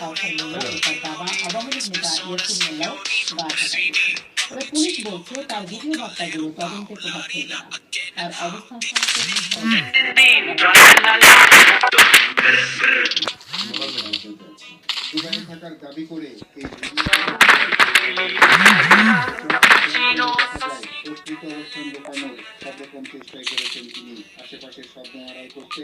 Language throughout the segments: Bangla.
কাউসার মোল্লা ও তার বাবা আওয়ামী লীগ নেতা ইয়াসিন মোল্লাও গা ঢাকা দিয়েছেন। তবে পুলিশ বলছে তার ভিডিও বার্তাগুলো তদন্তে প্রভাব ফেলবে না। তার অবস্থান দুবাই থাকার দাবি করে এই প্রকৃত অবস্থান লুকানোর সব রকম চেষ্টাই করেছেন তিনি। আশেপাশের শব্দ আড়াল করতে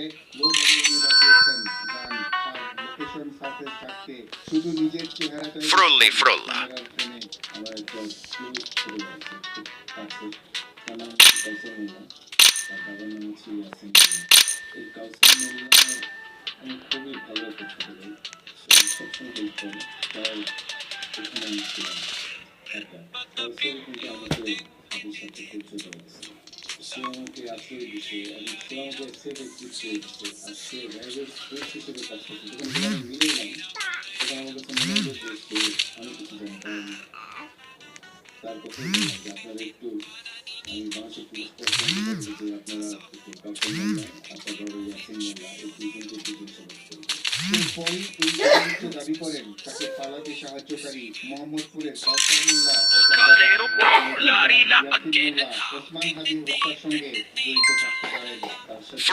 লোকেশন সার্ফেস রাখতে শুধু নিজের চেহারাটাই ক্যামেরার ফ্রেমে আমার একটা ক্লোজ করে দিয়েছে। তার নাম কাউসার মোল্লা, তার বাবার নাম হচ্ছে ইয়াসিন মোল্লা। এই কাউসার মোল্লা আমি খুবই ভালো একটা ছোট ভাই, সবসময় হেল্প করে। তাই এখানে আমি ছিলাম একা। কাউসার কিন্তু আমাকে তাদের সাথে পরিচয় করেছে। সে আমাকে আশ্রয় দিচ্ছে এবং সে আমাকে সেফ এক্সিট করে দিচ্ছে। আর সে র্যাবের ফোর্স হিসেবে কাজ করছে। যখন আমি মিলে এলাম তখন আমার কাছে মনে হলো যে সে অনেক কিছু জানে। কারণ তার কথাই বললাম যে আপনারা একটু, আমি বাংলাদেশের পুলিশ প্রশাসন যে আপনারা একটু কাউসার মোল্লা, আপনার বড় ইয়াসিন মোল্লা, এই দুজনকে দুজন সেলেক্ট করবেন। এরপরই এই তদন্ত দাবি করেন তাকে পালাতে সাহায্যকারী মোহাম্মদপুরের কাউসার মোল্লা ও ইয়াসিন মোল্লা ওসমান হাদি হত্যার সঙ্গে জড়িত থাকতে পারেন। তার সাথে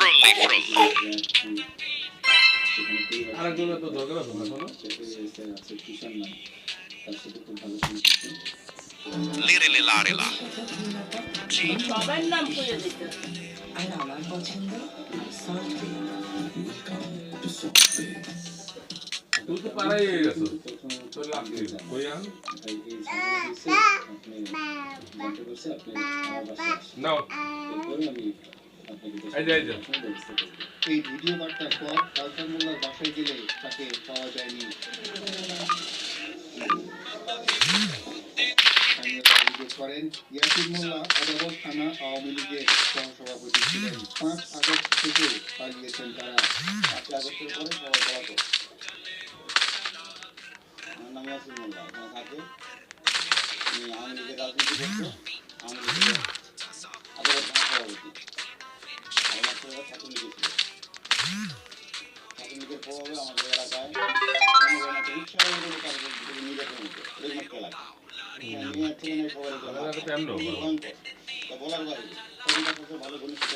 আছে কিষান নাম, তার সাথে খুব ভালো সম্পর্ক। সবার নাম করে দিতে আর আমার পছন্দ তুই তো পারাই হয়ে গেছো তোর লাভ কি কইয়ান নাও এই ভিডিও বার্তার পর কাউসার মোল্লার বাসায় গেলে তাকে পাওয়া যায়নি। করেন ইয়াসিন মোল্লা আদালত থানা আওয়ামী লীগের সহসভাপতি ছিলেন। 5 আগস্ট থেকে পালিয়েছেন তারা। 5 আগস্টের পরে সবাই পলাতো। আমার নাম ইয়াসিন মোল্লা, ওখানে থাকে। আমি আওয়ামী লীগের রাজনীতি করতো, আওয়ামী লীগের আদালত থানা সভাপতি। আমার ছেলেরা ছাত্রলীগে ছিল। ছাত্রলীগের প্রভাবে আমাদের এলাকায় রিক্সা নির্যাতন হতো রেলমার্ক এলাকা। বলার বাইরে ভালো ঘনিষ্ঠ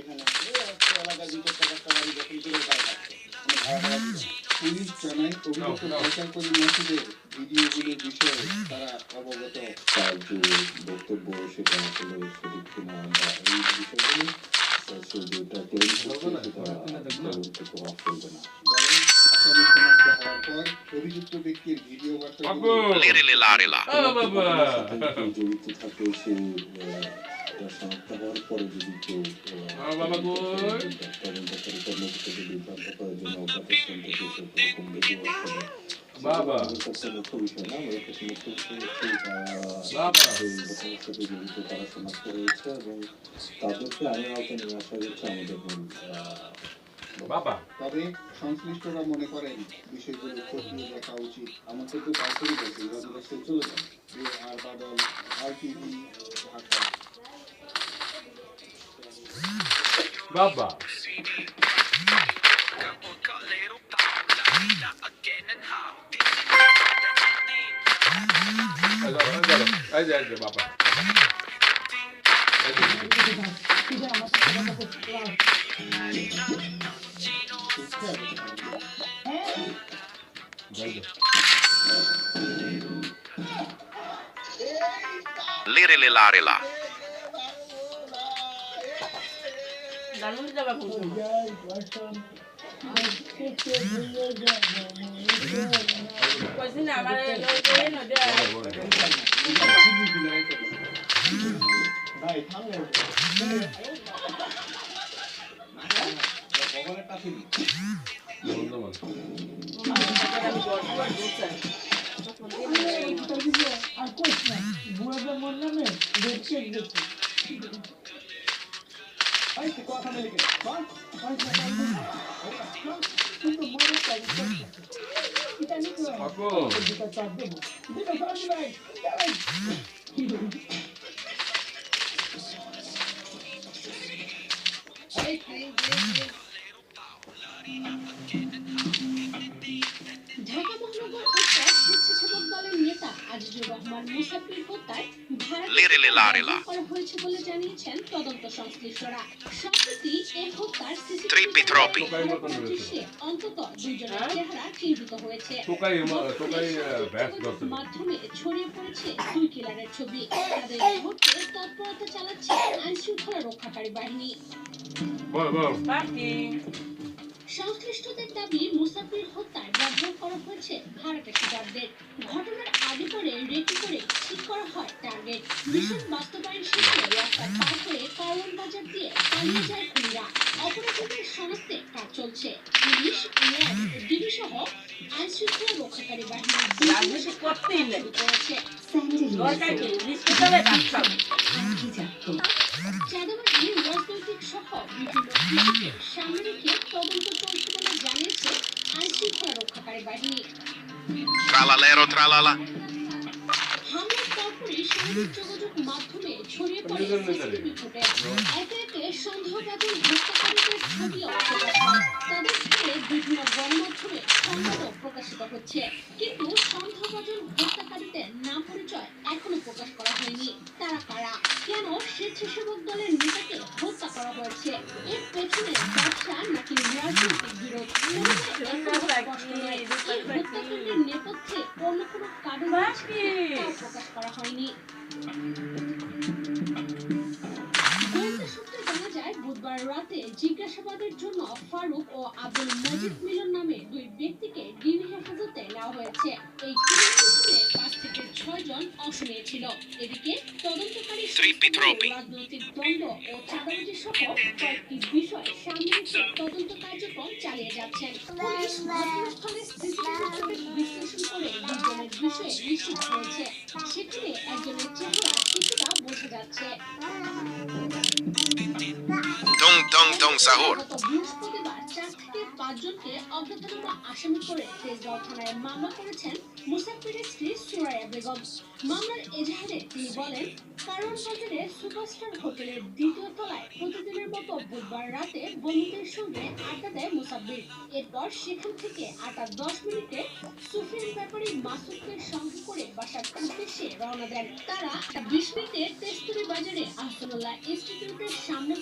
এখানে এলাকায় 2-4টা বাড়ি দখল করে পুলিশ জানায় অভিযুক্ত পাচারকারী মাসুদের ভিডিওগুলোর বিষয়ে তারা অবগত। তার যে বক্তব্য সেটা আসলে সঠিক কিনা বা এই বিষয়গুলো সে যেটা ক্লেম করছে সেটা প্রভাব ফেলবে না। বলেন আসামি শনাক্ত হওয়ার পর অভিযুক্ত ব্যক্তির ভিডিও বার্তা জড়িত থাকে সে শনাক্ত হওয়ার পরে যদি কেউ তদন্তকারী কর্মকর্তা যদি জানতে পারে যে নৌকাতে থেকে সেরকম ভিডিও মুখ্য বিষয় না, আমার কাছে মুখ্য বিষয় হচ্ছে ঘটনার সাথে জড়িত তারা শনাক্ত হয়েছে এবং তাদেরকে আইনের আওতায় নিয়ে আসা হচ্ছে আমাদের মূল। তবে সংশ্লিষ্টরা মনে করেন বিষয়গুলো খতিয়ে দেখা উচিত। আমাকে তো কাউকেই বলছে ইরান চলে যান। আর বাদল, RTV, ঢাকা। বাবা বাবা Lirililarila. জানুন যাবা কোন কইছিনা আমার লই না দে ভাই থামলে খবরের কাছে আর কোচ না বুয়াদের মন নামে দেখছে ভাই কথা বলে কে ভাই কিন্তু মনে চাই এটা নিতে আপু এটা চাপ দেব এটা সামনে ভাই এই ঢাকা মহানগর উত্তর স্বেচ্ছাসেবক দলের নেতা আজিজুর রহমান মুসাফির হত্যায় Lirili larila. করা হয়েছে বলে জানিয়েছেন তদন্ত সংশ্লিষ্টরা। সম্প্রতি এই হত্যার Trippi troppi. দৃশ্যে অন্তত দুইজনের চেহারা চিহ্নিত হয়েছে। টোকাই ব্যাস করছে মাধ্যমে ছড়িয়ে পড়েছে দুই কিলারের ছবি। তাদের ধরতে তৎপরতা চালাচ্ছে আইন শৃঙ্খলা রক্ষাকারী বাহিনী। বল বল সংশ্লিষ্টদের দাবি মুসাফির হত্যায় ব্যবহার করা হয়েছে ভাড়াটে শিকারদের। ঘটনার আগে পরে রেকি করে ঠিক করা হয় টার্গেট। মিশন বাস্তবায়ন শেষে রাস্তা পার হয়ে কারওয়ান বাজার দিয়ে পালিয়ে যায় খুনিরা। অপরাধীদের শনাক্তে কাজ চলছে। পুলিশ, র্যাব, ডিবি সহ আইন শৃঙ্খলা রক্ষাকারী বাহিনী রাজনীতি করতেই নেই। শুরু করেছে। দরকার কি নিশ্চিত হবে ডাক্তার চাঁদাবাজি, রাজনৈতিক সহ বিভিন্ন বিষয়কে সামনে রেখে তদন্ত চলছে বলে জানিয়েছে আইন শৃঙ্খলা রক্ষাকারী বাহিনী। Tralalero tralala. হামলার পরপরই সামাজিক যোগাযোগ মাধ্যমে ছড়িয়ে পড়ে সিসিটিভি ফুটেজ। একে একে সন্দেহভাজন হত্যাকারীদের ছবিও প্রকাশ হয়। তাদের ঘিরে বিভিন্ন গণমাধ্যমে সংবাদও প্রকাশিত হচ্ছে, কিন্তু সন্দেহভাজন হত্যাকারীদের নাম পরিচয় এখনো প্রকাশ করা হয়নি। তারা কারা, কেন স্বেচ্ছাসেবক দলের নেতাকে হত্যা করা হয়েছে, এর পেছনে ব্যবসা নাকি রাজনৈতিক বিরোধ স্পষ্ট নয়। এই হত্যাকাণ্ডের নেপথ্যে অন্য কোনো কারণ আছে তাও প্রকাশ করা হয়নি। গোয়েন্দা সূত্রে জানা যায়, বুধবার রাতে জিজ্ঞাসাবাদের জন্য ফারুক ও আব্দুল মজিদ মিলন নামে দুই ব্যক্তিকে ডিবি হেফাজতে নেওয়া হয়েছে। এই কিশোরে 5 থেকে 6 জন অংশ নিয়েছিল। এদিকে তদন্তকারী Trippi troppi. রাজনৈতিক দ্বন্দ্ব ও চাঁদাবাজি সহ কয়েকটি বিষয় সামনে রেখে তদন্ত কার্যক্রম চালিয়ে যাচ্ছেন। পুলিশ ঘটনাস্থলে সিসিটিভি ফুটেজ বিশ্লেষণ করে দুজনের বিষয়ে নিশ্চিত হয়েছে। সেখানে একজনের চেহারা কিছুটা বোঝা যাচ্ছে। Tung tung tung sahur. গত বৃহস্পতিবার 4 থেকে 5 জনকে অজ্ঞাতনামা আসামি করে তেজগাঁও থানায় মামলা করেছেন মুসাফিরের স্ত্রী সুরাইয়া বেগম। মামলার এজাহারে তিনি বলেন, কারওয়ান বাজারে সুপারস্টার হোটেলের 2য় তলায় প্রতিদিনের মতো বুধবার রাতে বন্ধুদের সঙ্গে আড্ডা দেয় মুসাফির। এরপর সেখান থেকে 8:10 মিনিটে সুফিয়ান ব্যাপারী মাসুদকে সঙ্গে করে বাসার উদ্দেশ্যে রওনা দেন। তারা 20 মিনিটে তেজতুরি বাজারে আহসানুল্লাহ ইনস্টিটিউটের সামনে